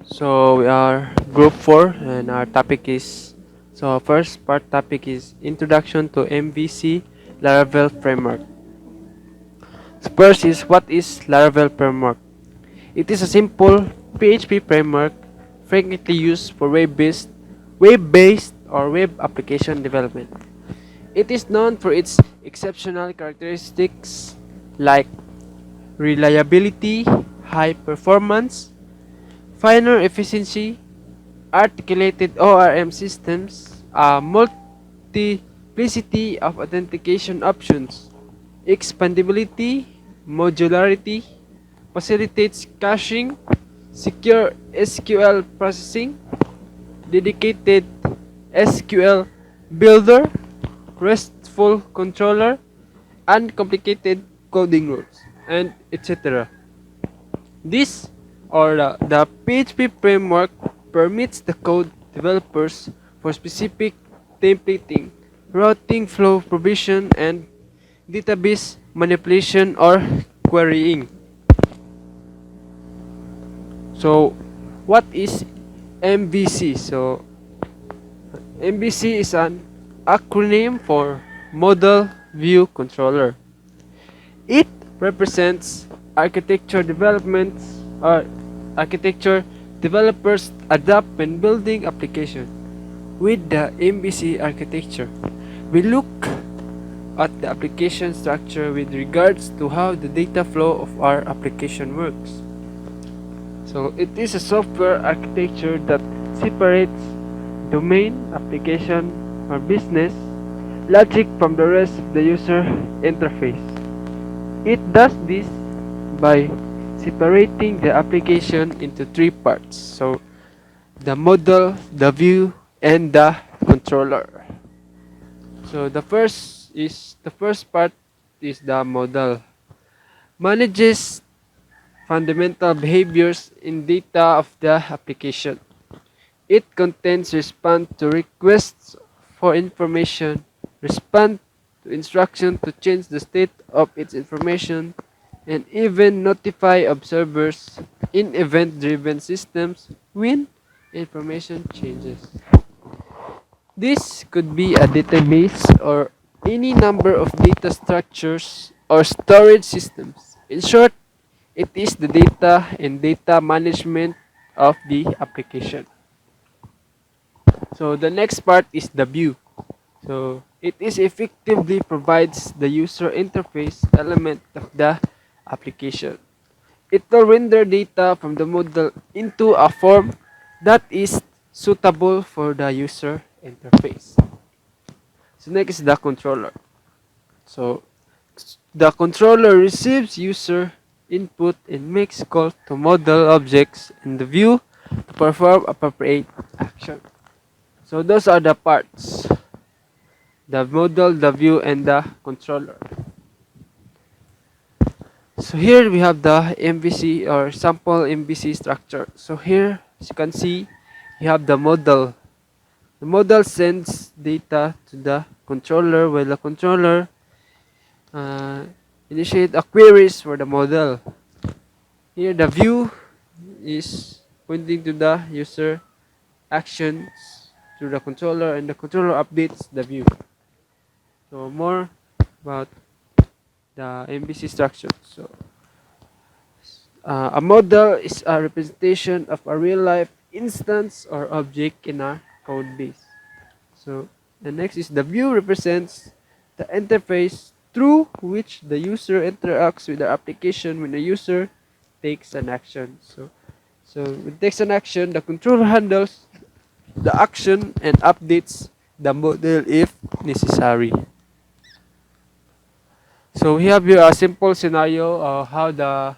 So we are group 4 and our topic is first part topic is introduction to MVC Laravel framework. First is what is Laravel framework? It is a simple PHP framework frequently used for web-based or web application development. It is known for its exceptional characteristics like reliability, high performance, finer efficiency, articulated ORM systems, a multiplicity of authentication options, expandability, modularity, facilitates caching, secure SQL processing, dedicated SQL builder, RESTful controller, uncomplicated coding rules, and etc. This or the PHP framework permits the code developers for specific templating, routing flow provision, and database manipulation or querying. So, what is MVC? So, MVC is an acronym for Model View Controller. It represents architecture developments or architecture developers adopt when building application. With the MVC architecture, we look at the application structure with regards to how the data flow of our application works. So it is a software architecture that separates domain, application, or business logic from the rest of the user interface. It does this by separating the application into three parts. So the model, the view, and the controller. So the first part is the model. Manages fundamental behaviors in data of the application. It contains respond to requests for information, respond to instruction to change the state of its information, and even notify observers in event-driven systems when information changes. This could be a database or any number of data structures or storage systems. In short, it is the data and data management of the application. So the next part is the view. So it is effectively provides the user interface element of the application. It will render data from the model into a form that is suitable for the user interface. So next is the controller. So the controller receives user input and makes calls to model objects in the view to perform appropriate action. So those are the parts. The model, the view, and the controller. So here we have the MVC or sample MVC structure. So here, as you can see, you have the model. The model sends data to the controller while the controller initiate a queries for the model. Here the view is pointing to the user actions to the controller and the controller updates the view. So more about the MVC structure. So a model is a representation of a real-life instance or object in a code base. So the next is the view represents the interface through which the user interacts with the application when the user takes an action. So when it takes an action, the controller handles the action and updates the model if necessary. So we have here a simple scenario of how the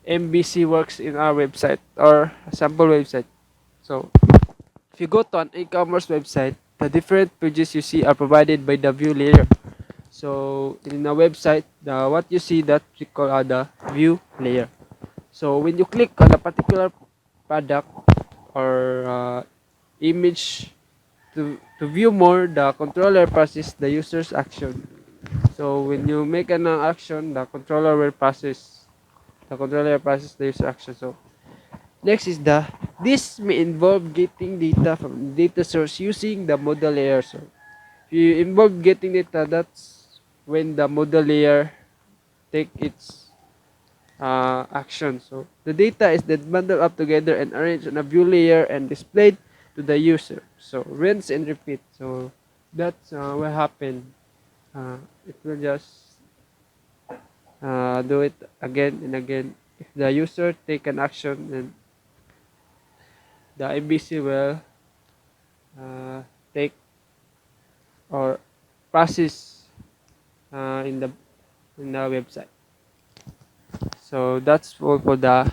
MVC works in our website or a sample website. So if you go to an e-commerce website, the different pages you see are provided by the view layer. So in a website, what you see that we call the view layer. So when you click on a particular product or image to view more, the controller processes the user's action. So when you make an action, the controller process the user action. So next is the This may involve getting data from data source using the model layer. So if you involve getting data, that's when the model layer take its action. So the data is then bundled up together and arranged on a view layer and displayed to the user. So rinse and repeat. So that's what happened. It will just do it again and again. If the user take an action, then the MVC will uh, take or process in the website. So that's all for the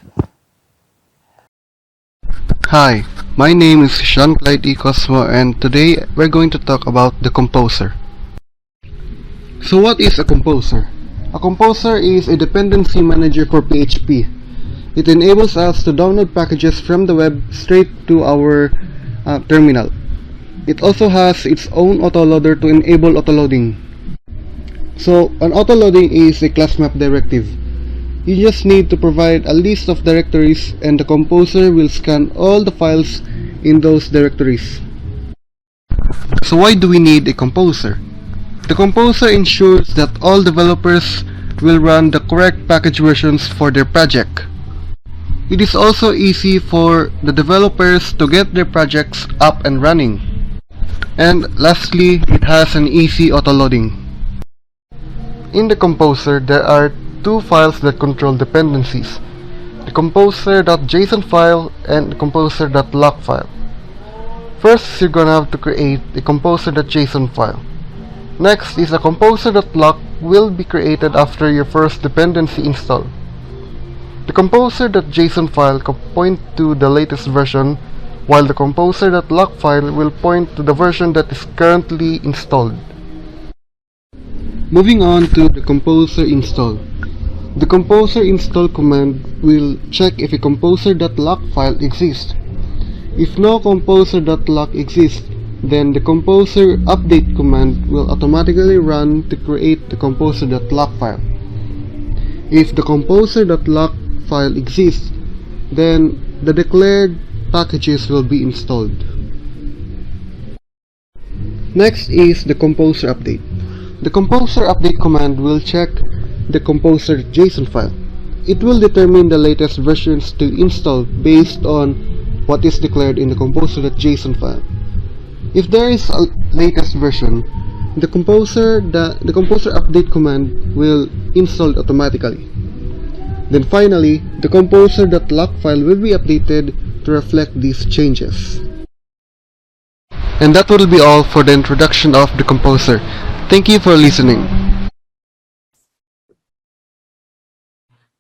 Hi, my name is Jean-Claude E. Cosmo and today we're going to talk about the composer. So what is a composer? A composer is a dependency manager for PHP. It enables us to download packages from the web straight to our terminal. It also has its own autoloader to enable autoloading. So an autoloading is a class map directive. You just need to provide a list of directories and the composer will scan all the files in those directories. So why do we need a composer? The composer ensures that all developers will run the correct package versions for their project. It is also easy for the developers to get their projects up and running. And lastly, it has an easy autoloading. In the composer, there are two files that control dependencies, the composer.json file and the composer.log file. First, you're gonna have to create a composer.json file. Next is a composer.log will be created after your first dependency install. The composer.json file can point to the latest version, while the composer.log file will point to the version that is currently installed. Moving on to the composer install. The composer install command will check if a composer.log file exists. If no composer.log exists, then the composer update command will automatically run to create the composer.log file. If the composer.log file exists, then the declared packages will be installed. Next is the composer update. The composer update command will check the composer.json file. It will determine the latest versions to install based on what is declared in the composer.json file. If there is a latest version, the composer update command will install automatically. Then finally, the composer.log file will be updated to reflect these changes. And that will be all for the introduction of the composer. Thank you for listening.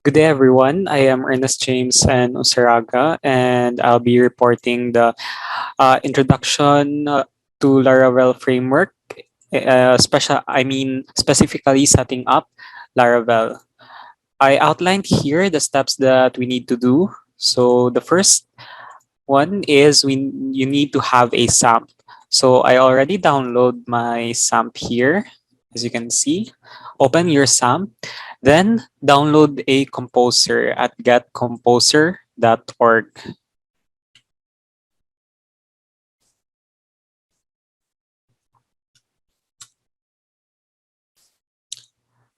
Good day, everyone. I am Ernest James and Usaraga, and I'll be reporting the introduction to Laravel Framework, specifically setting up Laravel. I outlined here the steps that we need to do. So the first one is you need to have a SAMP. So I already download my SAMP here, as you can see. Open your SAMP, then download a composer at getcomposer.org.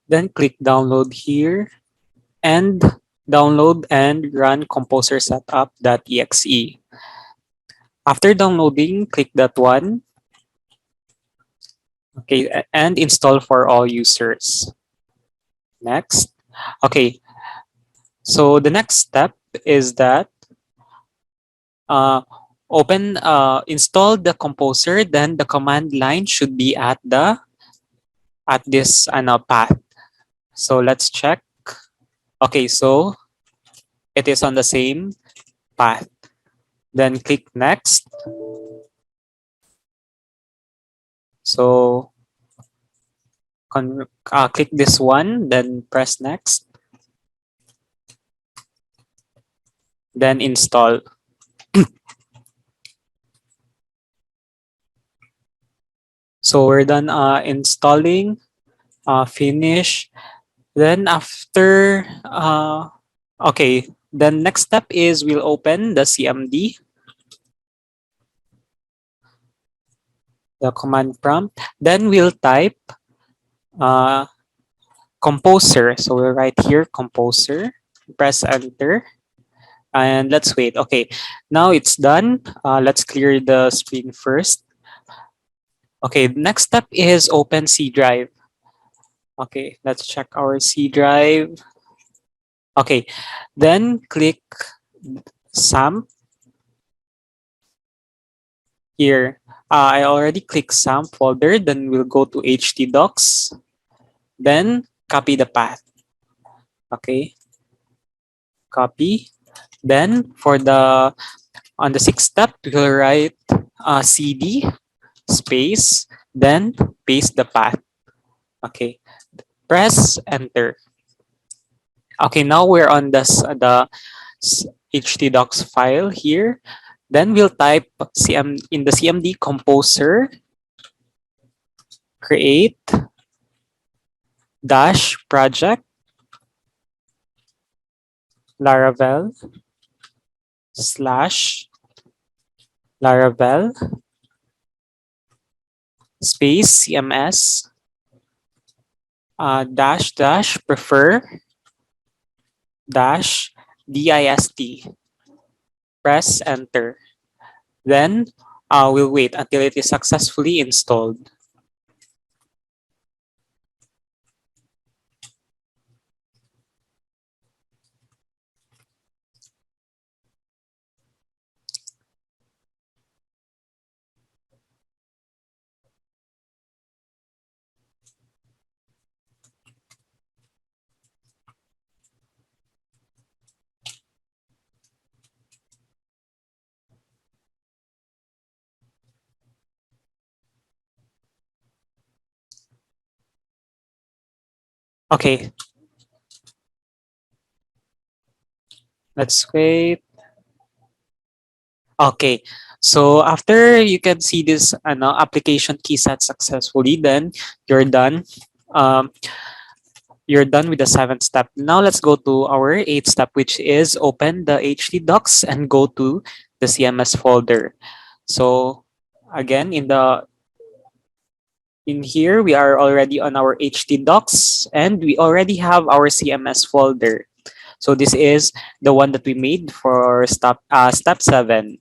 Then click download here and download and run composer setup.exe. After downloading, click that one. Okay, and install for all users. Next. Okay, so the next step is that uh, install the composer, then the command line should be at this path. So let's check. Okay, so it is on the same path. Then click next. So click this one, then press next. Then install. So we're done installing, finish. Then after, okay, then next step is we'll open the CMD. the command prompt. Then we'll type uh, composer. So we'll write here composer, press enter, and let's wait. Okay, now it's done. Let's clear the screen first. Okay, next step is open C drive. Okay, let's check our C drive. Okay, then click SAMP here. I already clicked SAMP folder, then we'll go to htdocs, then copy the path. Okay, copy. Then for the on the sixth step, we'll write cd space, then paste the path. Okay, press enter. Okay, now we're on htdocs file here. Then we'll type in the cmd composer create dash project Laravel slash Laravel space cms dash dash prefer dash dist. Press enter. Then we'll wait until it is successfully installed. Okay, let's wait. Okay, so after you can see this application key set successfully, then you're done. Um, you're done with the seventh step. Now let's go to our eighth step, which is open the htdocs and go to the CMS folder. So again, in here, we are already on our htdocs and we already have our CMS folder. So this is the one that we made for step 7.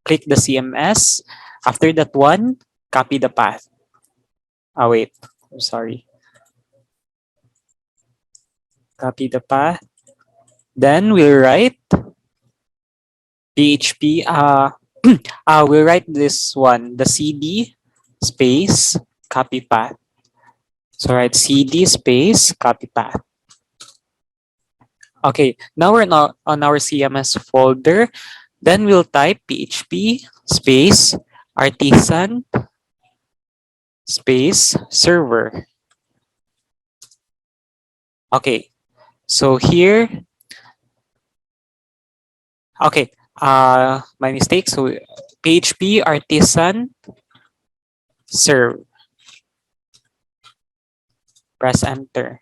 Click the CMS. After that one, copy the path. Wait, I'm sorry. Copy the path. Then we'll write PHP. We'll write this one, the CD space copy path. So write CD space copy path. Okay, now we're now on our CMS folder. Then we'll type PHP space artisan space server. Okay, so here, okay, my mistake. So PHP artisan serve. Press enter.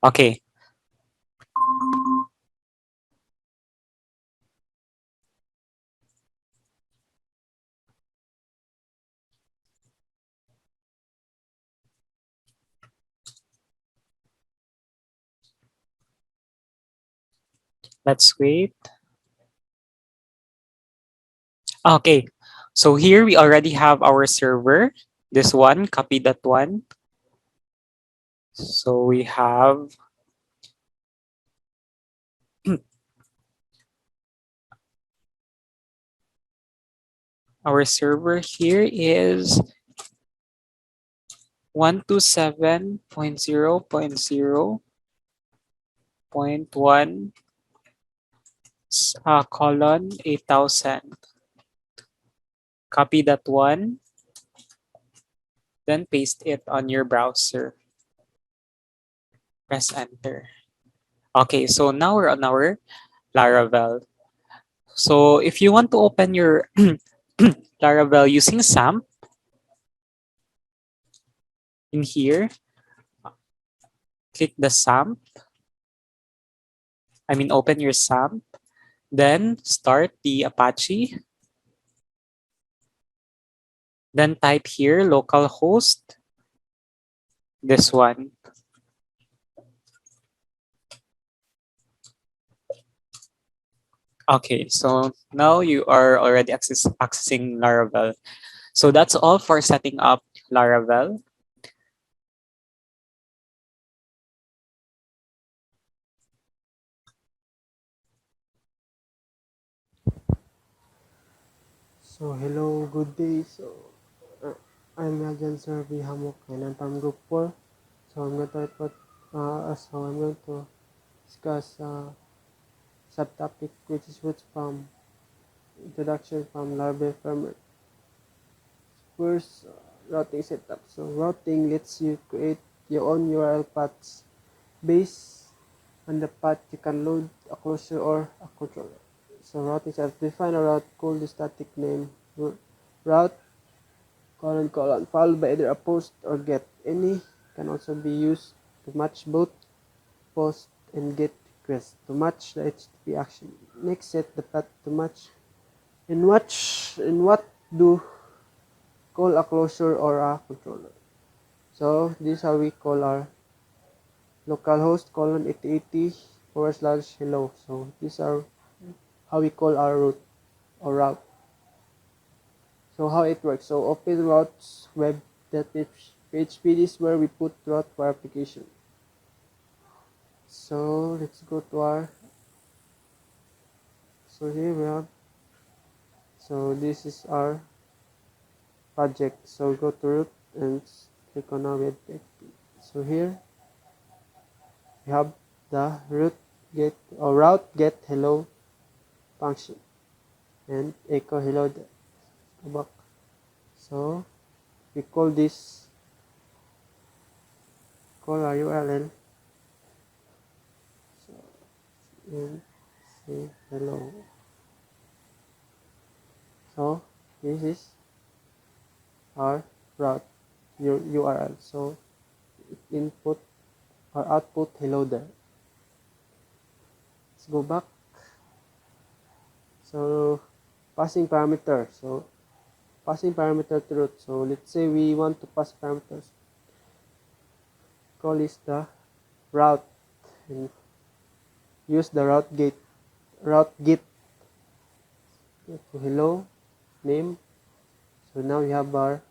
Okay, let's wait. Okay, so here we already have our server. This one, copy that one. So we have our server here is 127.0.0.1 colon 8000. Copy that one, then paste it on your browser. Press enter. Okay, so now we're on our Laravel. So if you want to open your Laravel using SAMP, in here, click the SAMP. Open your SAMP. Then start the Apache. Then type here localhost, this one. Okay, so now you are already accessing Laravel. So that's all for setting up Laravel. So hello, good day. Uh, I'm Agent Survey Hamok and I'm from Group 4. So I'm going to report, I'm going to discuss subtopic which is roots from introduction from Laravel Framework. First, routing setup. So routing lets you create your own URL paths based on the path you can load a closure or a controller. So routing setup, define a route, call the static name route followed by either a post or get. Any can also be used to match both post and get request to match the HTTP action. Next, set the path to match in what do call a closure or a controller. So this is how we call our localhost colon 8080 / hello. So these are how we call our route or route. So how it works. So open routes web.php. This is where we put route for application. So let's go to our, so here we have, so this is our project. So go to root and click on our web.php. So here we have the root get or route get hello function and echo hello back. So we call this, call our URL, so, and say hello. So this is our route URL. So input or output hello there. Let's go back. So passing parameter. So passing parameter to root. So let's say we want to pass parameters. Call is the route and use the route get to hello name. So now we have our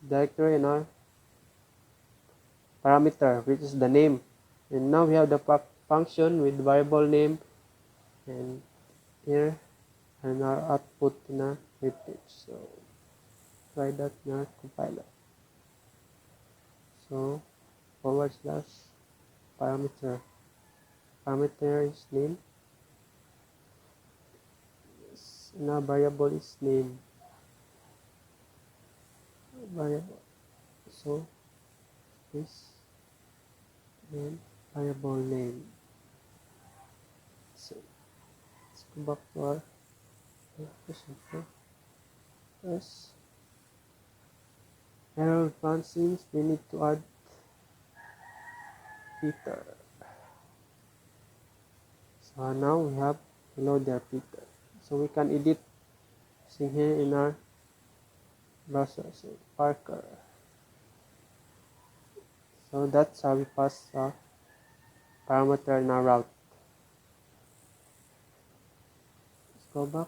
directory and our parameter, which is the name, and now we have the function with variable name and here and our output in our web page. So try that in our compiler. So / parameter is name, and our variable is name variable. So this and variable name. So let's go back to our first error functions. We need to add Peter. So now we have hello there Peter. So we can edit using here in our browser. So Parker. So that's how we pass a parameter in our route. Let's go back.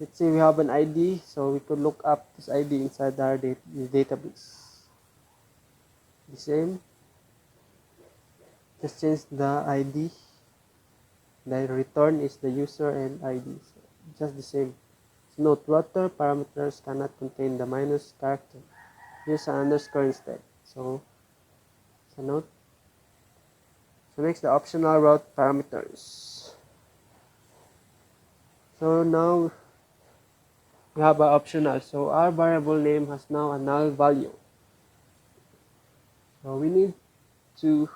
Let's say we have an ID, so we could look up this ID inside our database. The same, just change the ID. The return is the user and ID. So just the same. So note, router parameters cannot contain the minus character. Use an underscore instead. So note. So next, the optional route parameters. So now we have our optional. So our variable name has now a null value. So we need to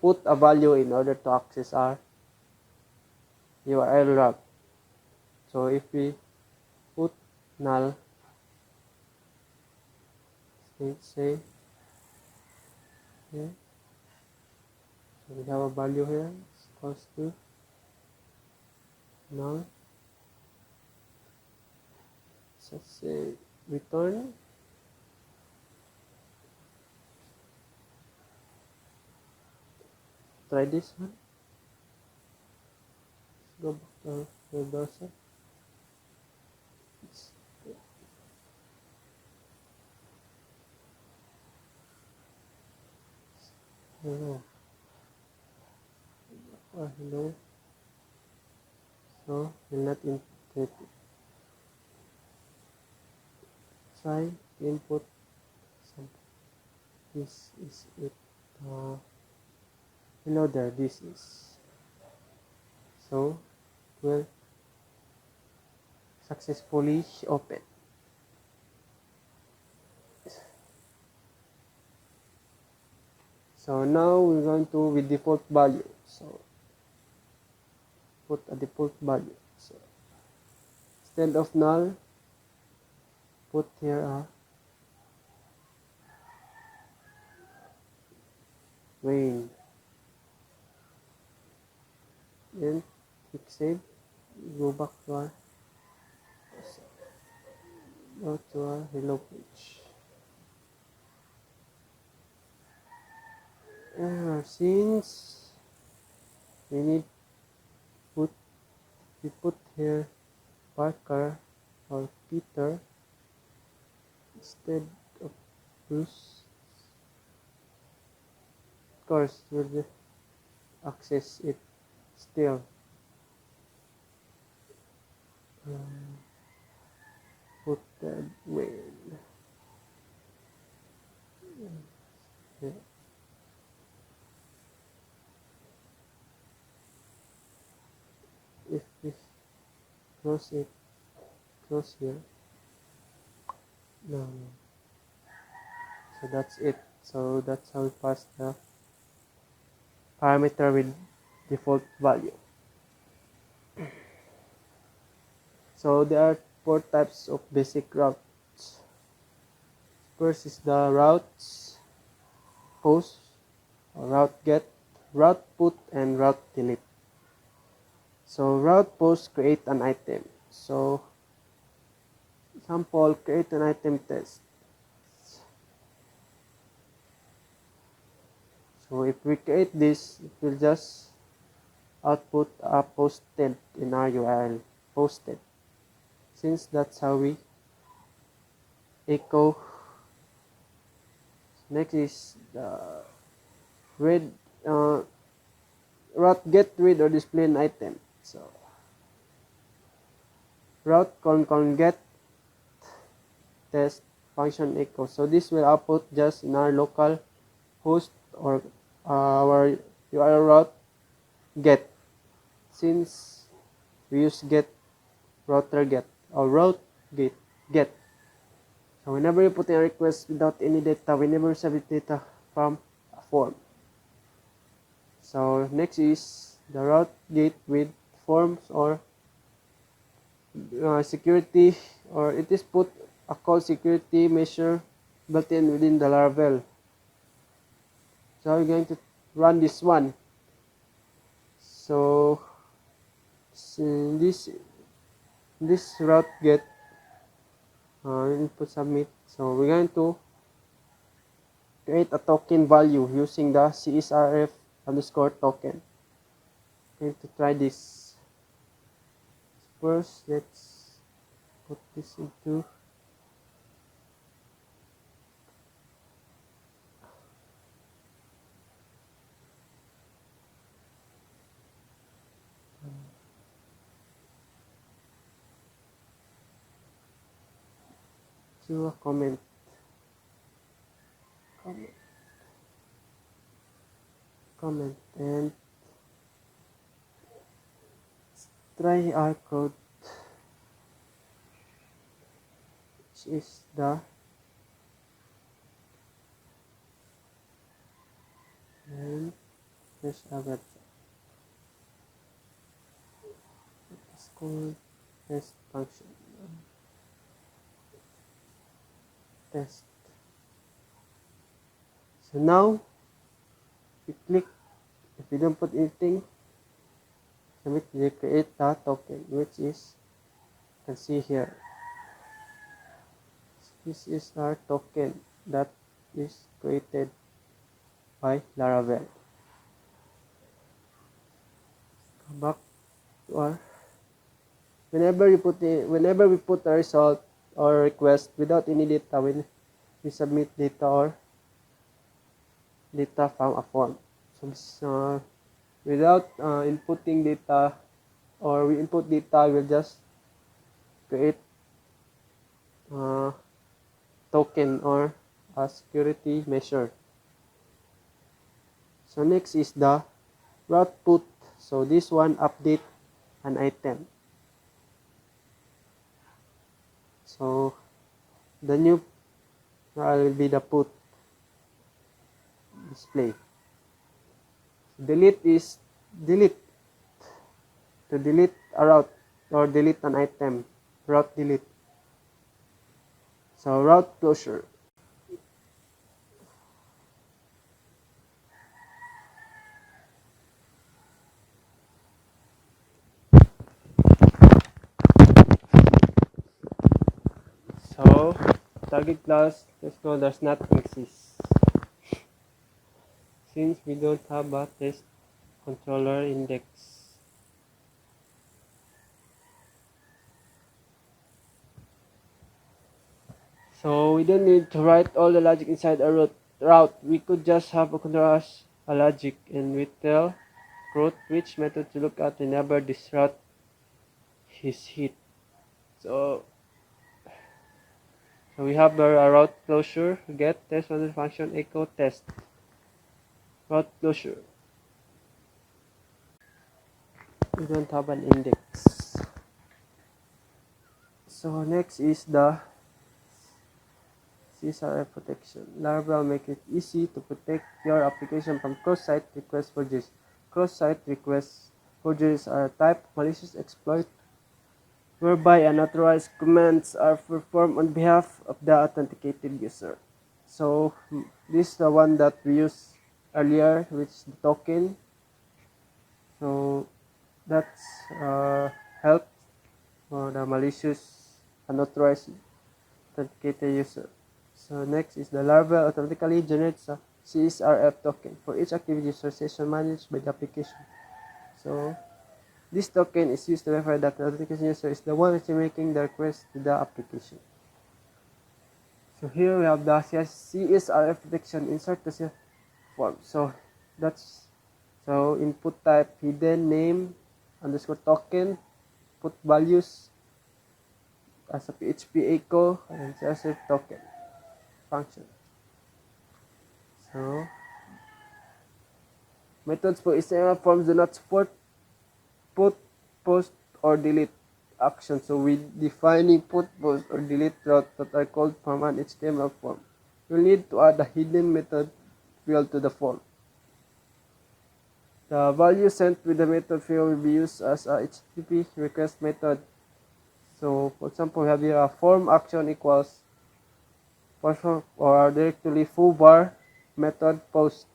put a value in order to access our URL route. So if we put null, let's say here, so we have a value here, it's equals to null. So say return try this one. Let's go back to the browser. Hello. Hello. So will not input. Try to input some. This is it. Hello there. This is. So will successfully open. So now we're going to with default value. So put a default value. So instead of null, put here a main. Then click save. Go back to our hello page. Since we put here Parker or Peter instead of Bruce. Of course, we'll access it still. Put that way. Yeah. If we close here. No. So that's it. So that's how we pass the parameter with default value. So there are 4 types of basic routes. First is the routes post, route get, route put, and route delete. So route post create an item. So example, create an item test. So if we create this, it will just output a posted in our URL, posted. Since that's how we echo. Next is the read route get, read, or display an item. So route con get test function echo. So this will output just in our local host or our URL route get, since we use get router get or route get. So whenever you put in a request without any data, we never receive data from a form. So next is the route get with forms or security, or it is put a call security measure built in within the Laravel. So we're going to run this one. So this route get input submit. So we're going to create a token value using the CSRF underscore token. I'm going to try this. First, let's put this into a comment. And try our code, which is the and there's a website. It's called test function. Test. So now we click, if we don't put anything, submit, we create the token, which is, you can see here, this is our token that is created by Laravel. Come back to our, whenever we put a result or request without any data, when we submit data or data from a form. So without inputting data, or we input data, we'll just create a token or a security measure. So next is the route put. So this one update an item. So the new will be the put display. Delete is delete, to delete a route or delete an item, route delete. So route closure. So target class, let's go, does not exist since we don't have a test controller index. So we don't need to write all the logic inside a route. We could just have a controller as a logic, and we tell route which method to look at whenever this route is hit. So we have a route closure, get test function echo test route closure. We don't have an index. So next is the CSRF protection. Laravel make it easy to protect your application from cross-site request forgeries. Cross-site request forgeries are a type of malicious exploit whereby unauthorized commands are performed on behalf of the authenticated user. So this is the one that we used earlier, which is the token. So that's help for the malicious unauthorized authenticated user. So next is the Laravel automatically generates a CSRF token for each activity session managed by the application. So this token is used to verify that the authentication user is the one actually making the request to the application. So here we have the CSRF protection, insert the form. So that's, so input type hidden name underscore token, put values as a PHP echo and CSRF token function. So methods for HTML forms do not support put, post, or delete action. So we defining put, post, or delete route that are called from an HTML form. You'll need to add a hidden method field to the form. The value sent with the method field will be used as a HTTP request method. So for example, we have here a form action equals or directly foo bar method post.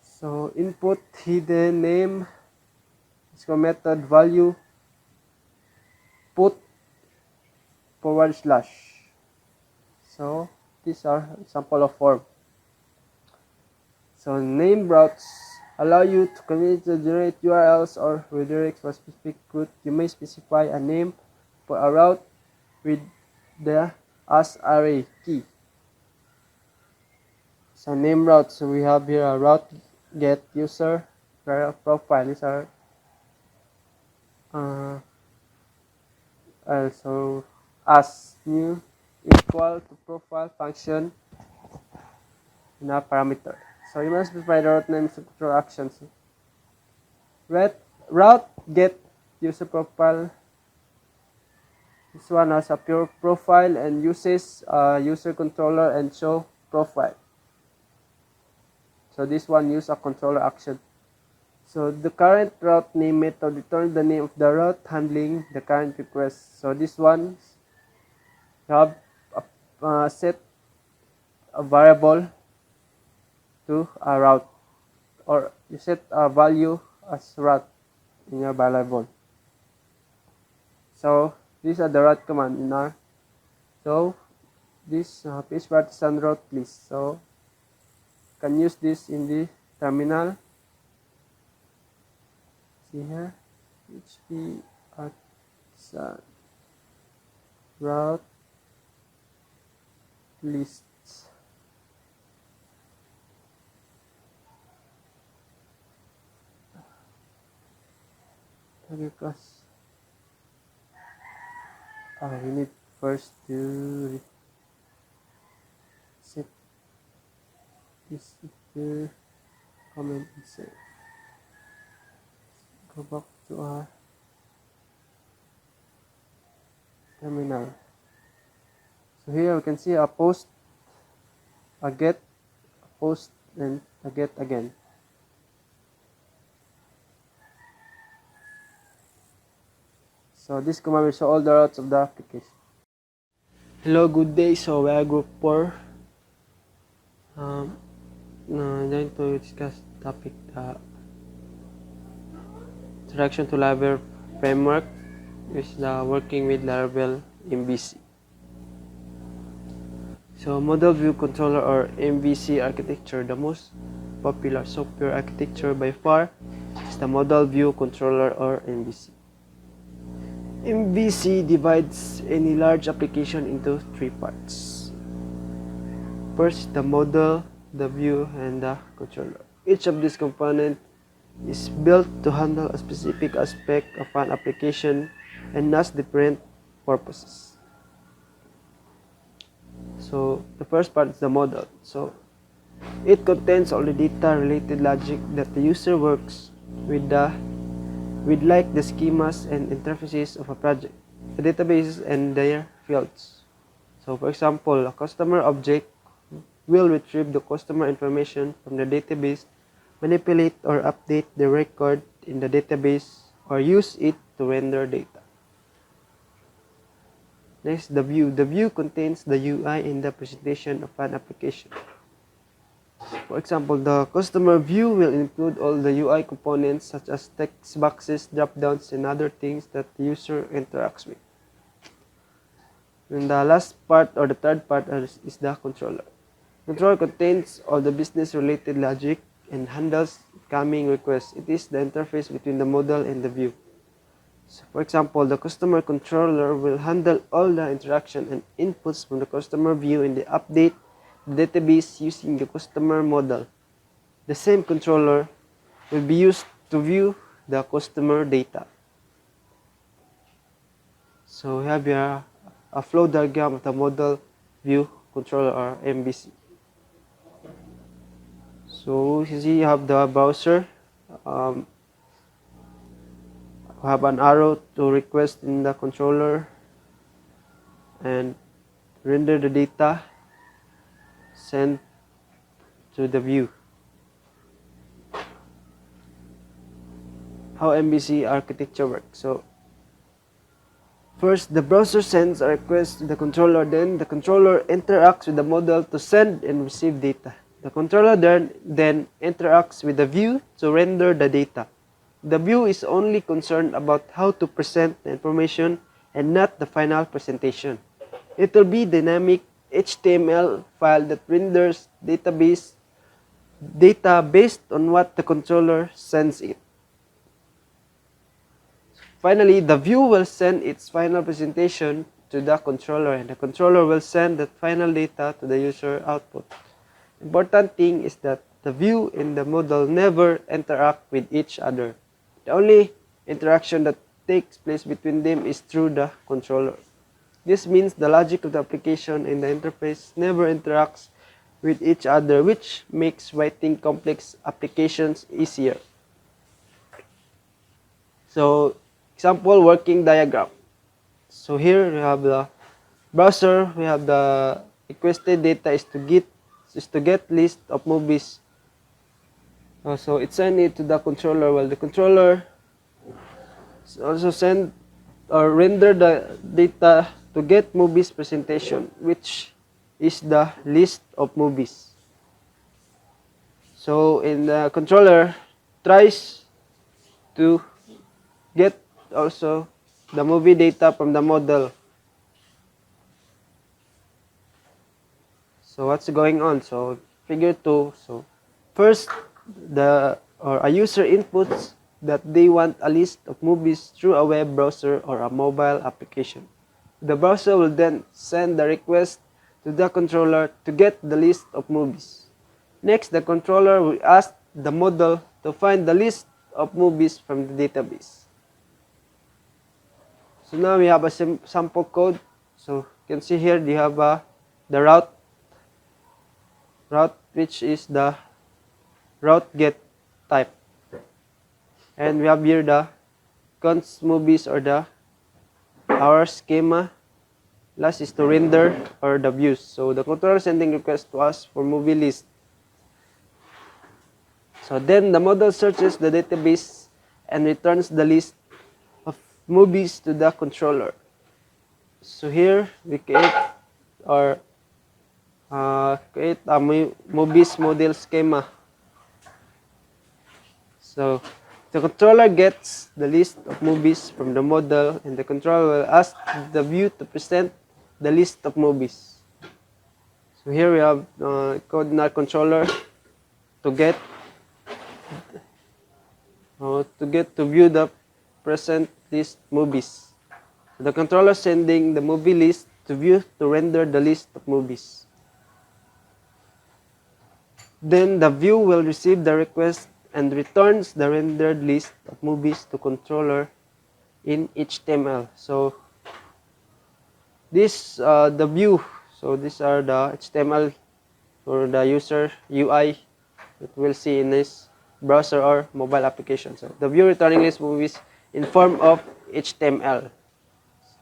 So input hidden name is called method value put /. So these are example of form. So name routes allow you to conveniently generate URLs or redirects for a specific route. You may specify a name for a route with the as array key. So name routes, so we have here a route get user profile. These are also as new equal to profile function in a parameter. So you must specify the route name to control actions. Route get user profile. This one has a pure profile and uses user controller and show profile. So this one use a controller action. So the current route name method returns the name of the route handling the current request. So this one you have set a variable to a route, or you set a value as route in your variable. So these are the route command in our. So this page partition route list. So you can use this in the terminal. See here, HP partition route lists. Because we need first to set this to comment and save. Go back to our terminal. So here we can see a post, a get, a post, and a get again. So this command will show all the routes of the application. Hello, good day. So we are group 4. Going to discuss the topic introduction to Laravel Framework, which is working with Laravel MVC. So Model View Controller or MVC architecture, the most popular software architecture by far is the Model View Controller or MVC. MVC divides any large application into 3 parts. First, the model, the view, and the controller. Each of these components is built to handle a specific aspect of an application and has different purposes. So the first part is the model. So it contains all the data related logic that the user works with like the schemas and interfaces of a project, the databases and their fields. So for example, a customer object will retrieve the customer information from the database, manipulate or update the record in the database, or use it to render data. Next, the view. The view contains the UI and the presentation of an application. For example, the customer view will include all the UI components such as text boxes, drop-downs, and other things that the user interacts with. And the last part, or the third part, is the controller. Controller contains all the business-related logic and handles incoming requests. It is the interface between the model and the view. So for example, the customer controller will handle all the interaction and inputs from the customer view and the update the database using the customer model. The same controller will be used to view the customer data. So we have here a flow diagram of the model view controller or MVC. So you see you have the browser. We have an arrow to request in the controller and render the data sent to the view. How MVC architecture works. So first, the browser sends a request to the controller, then the controller interacts with the model to send and receive data. The controller then interacts with the view to render the data. The view is only concerned about how to present the information and not the final presentation. It will be dynamic HTML file that renders data based on what the controller sends it. Finally, the view will send its final presentation to the controller, and the controller will send that final data to the user output. Important thing is that the view and the model never interact with each other. The only interaction that takes place between them is through the controller. This means the logic of the application and the interface never interacts with each other, which makes writing complex applications easier. So, example, working diagram. So here we have the browser, we have the requested data is to get list of movies. So it send it to the controller, while the controller also send or render the data to get movies presentation, which is the list of movies. So in the controller tries to get also the movie data from the model. So what's going on? So figure 2. So first, a user inputs that they want a list of movies through a web browser or a mobile application. The browser will then send the request to the controller to get the list of movies. Next, the controller will ask the model to find the list of movies from the database. So now we have a sample code. So you can see here you have the route which is the route get type, and we have here the const movies or the our schema. Last is to render or the views. So the controller sending request to us for movie list. So then the model searches the database and returns the list of movies to the controller. So here we create a movies model schema. So the controller gets the list of movies from the model, and the controller will ask the view to present the list of movies. So here we have code in our controller to get to view the present list movies. So the controller sending the movie list to view to render the list of movies. Then the view will receive the request and returns the rendered list of movies to controller in HTML. So this the view. So these are the HTML for the user UI that we'll see in this browser or mobile application. So the view returning list movies in form of HTML.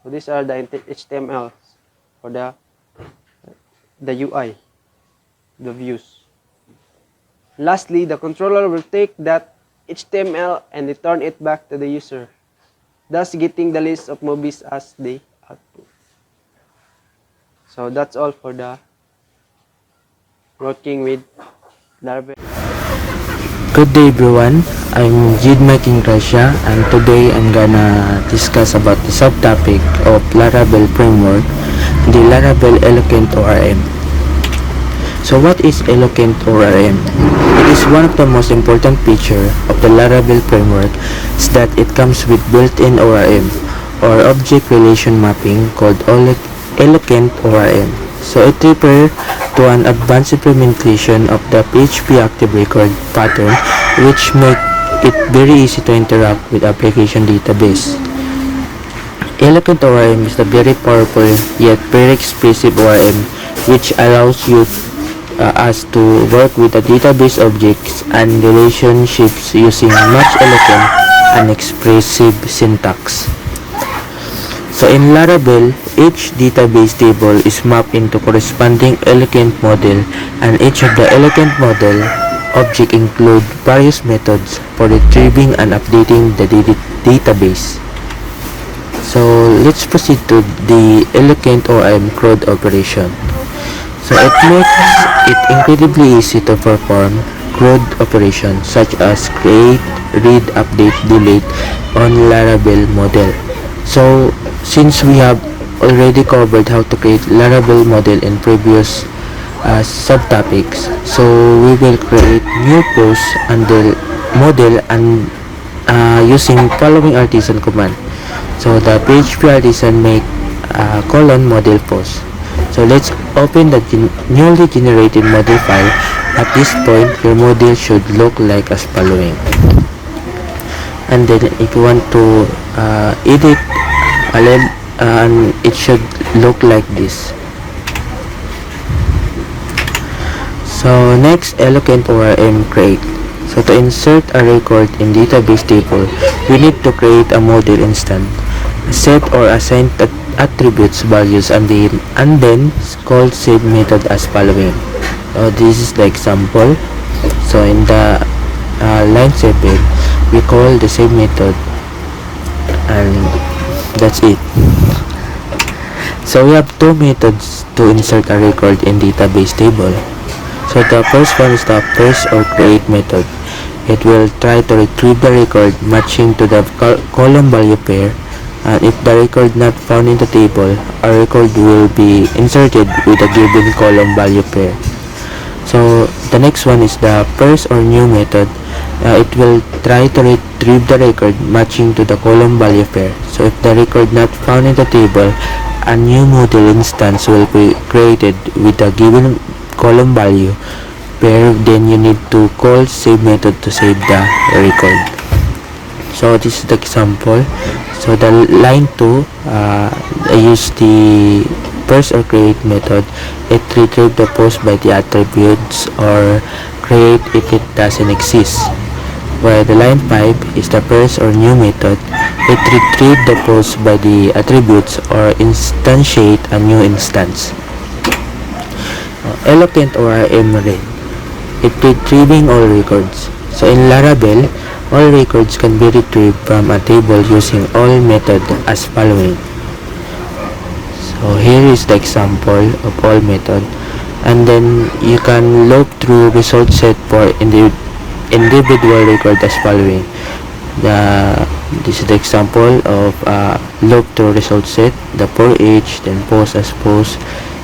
So these are the HTML for the UI, the views. Lastly, the controller will take that HTML and return it back to the user, thus getting the list of movies as the output. So that's all for the working with Laravel. Good day everyone, I'm Jid Making Rasha, and today I'm gonna discuss about the subtopic of Laravel Framework, the Laravel Eloquent ORM. So what is Eloquent ORM? It is one of the most important features of the Laravel Framework is that it comes with built-in ORM or object relation mapping called Eloquent ORM. So it refers to an advanced implementation of the PHP active record pattern, which make it very easy to interact with application database. Eloquent ORM is a very powerful yet very expressive ORM which allows you us to work with the database objects and relationships using much eloquent and expressive syntax. So in Laravel, each database table is mapped into corresponding eloquent model, and each of the eloquent model object include various methods for retrieving and updating the database. So let's proceed to the Eloquent ORM CRUD operation. So it makes it incredibly easy to perform CRUD operations such as create, read, update, delete on Laravel model. So since we have already covered how to create Laravel model in previous subtopics, so we will create new post under model and using following artisan command. So the PHP artisan make colon model post. So let's open the newly generated model file. At this point, your model should look like as following. And then if you want to edit and it should look like this. So next, Eloquent ORM create. So to insert a record in database table, we need to create a model instance, set or assign attributes values, and then call save method as following. This is the example. So in the line 7, we call the save method, and that's it. So we have two methods to insert a record in database table. So the first one is the first or create method. It will try to retrieve the record matching to the column value pair, and if the record not found in the table, a record will be inserted with a given column value pair. So the next one is the first or new method. It will try to retrieve the record matching to the column value pair. So if the record not found in the table, a new model instance will be created with a given column value pair. Then you need to call save method to save the record. So this is the example. So the line 2, I use the first or create method. It retrieve the post by the attributes or create if it doesn't exist. While the line 5 is the first or new method. It retrieve the post by the attributes or instantiate a new instance. Eloquent ORM read. It retrieving all records. So in Laravel, all records can be retrieved from a table using all method as following. So here is the example of all method, and then you can loop through result set for individual record as following. This is the example of loop through result set, the for each, then post as post,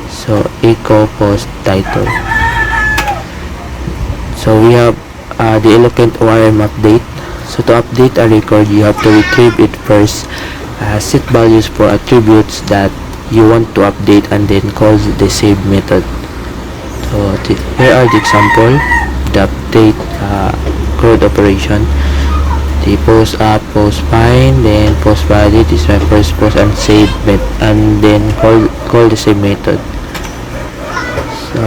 so echo post title. So we have the Eloquent ORM update. So to update a record, you have to retrieve it first, set values for attributes that you want to update, and then call the save method. So here are the example, the update code operation. The post up, post find, then post valid is my first post, and save and then call the save method. So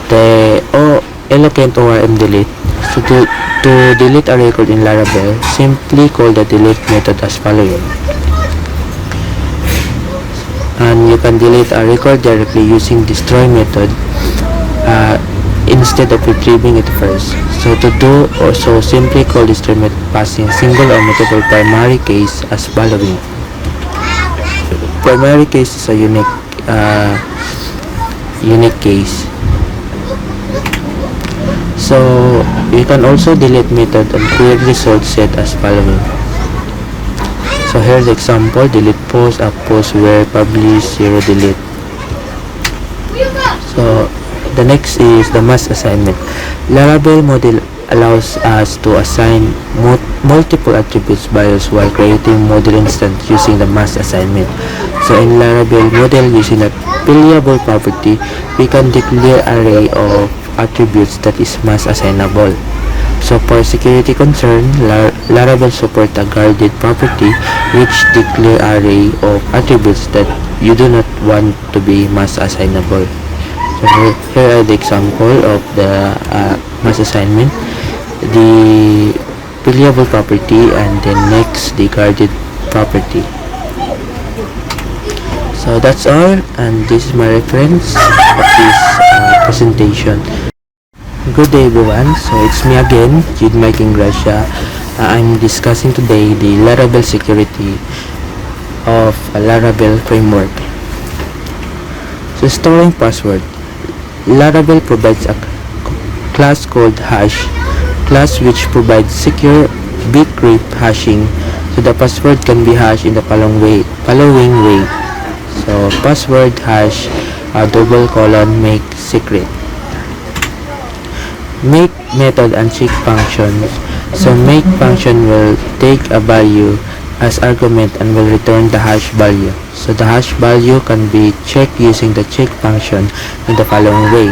the Eloquent ORM delete. So to delete a record in Laravel, simply call the delete method as following. And you can delete a record directly using destroy method instead of retrieving it first. So to do also, simply call destroy method passing single or multiple primary case as following. Primary case is a unique case. So you can also delete method and create result set as following. So here the example, delete post, up post where publish 0 delete. So the next is the mass assignment. Laravel model allows us to assign multiple attributes values while creating model instance using the mass assignment. So in Laravel model, using a playable property, we can declare array of attributes that is mass assignable. So for security concern, Laravel support a guarded property which declare array of attributes that you do not want to be mass assignable. So here are the example of the mass assignment, the playable property, and then next the guarded property. So that's all, and this is my reference of this presentation. Good day everyone, so it's me again, Jude Making Gracia. I'm discussing today the Laravel Security of Laravel Framework. So storing password. Laravel provides a class called hash, class which provides secure bit-crypt hashing, so the password can be hashed in the following way. So password hash double colon make secret. Make method and check functions. So make function will take a value as argument and will return the hash value. So the hash value can be checked using the check function in the following way.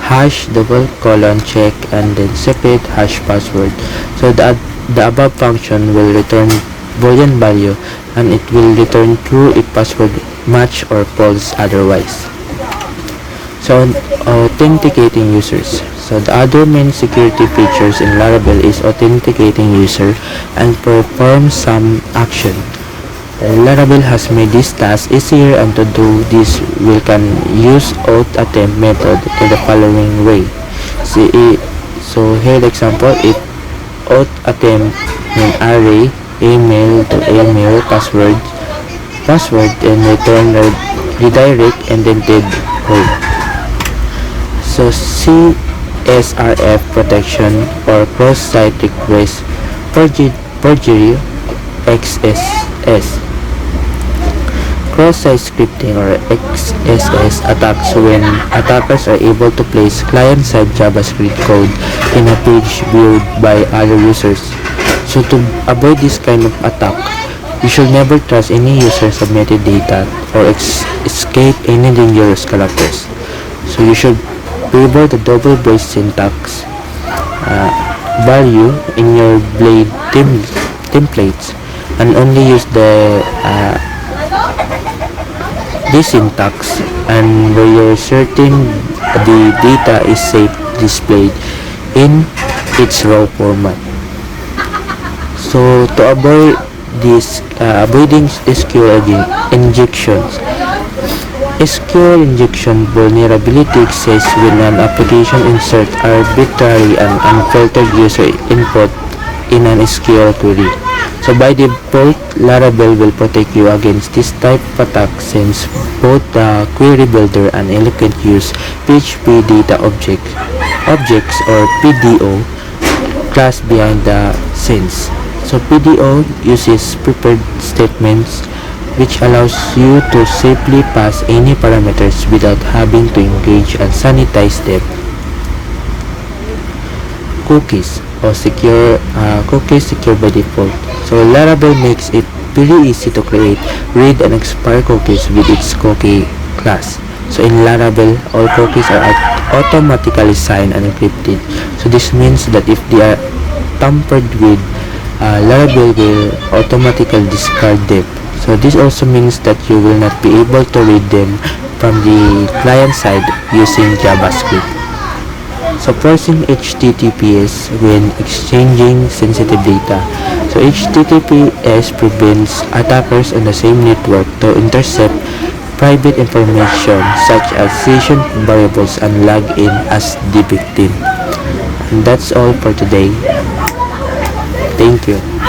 Hash double colon check and then separate hash password. So the above function will return boolean value and it will return true if password match or false otherwise. So authenticating users. So the other main security features in Laravel is authenticating user and perform some action. Laravel has made this task easier, and to do this we can use auth attempt method in the following way. So here the example, if auth attempt in array email to email password and return redirect indented code. So CSRF protection or cross-site request forgery XSS. Cross-site scripting or XSS attacks when attackers are able to place client-side JavaScript code in a page viewed by other users. So to avoid this kind of attack, you should never trust any user submitted data or escape any dangerous characters. So you should favor the double brace syntax value in your blade templates and only use this syntax and where you're certain the data is safe displayed in its raw format. So to avoid this avoiding SQL injections, SQL injection vulnerability exists when an application inserts arbitrary and unfiltered user input in an SQL query. So by default, Laravel will protect you against this type of attack since both the query builder and Eloquent use PHP data objects or PDO class behind the scenes. So PDO uses prepared statements which allows you to safely pass any parameters without having to engage and sanitize them. Cookies or cookies secure by default. So Laravel makes it very easy to create, read, and expire cookies with its cookie class. So in Laravel, all cookies are automatically signed and encrypted. So this means that if they are tampered with, Laravel will automatically discard them. So this also means that you will not be able to read them from the client side using JavaScript. So forcing HTTPS when exchanging sensitive data. So HTTPS prevents attackers on the same network to intercept private information such as session variables and log in as the victim. And that's all for today. Thank you.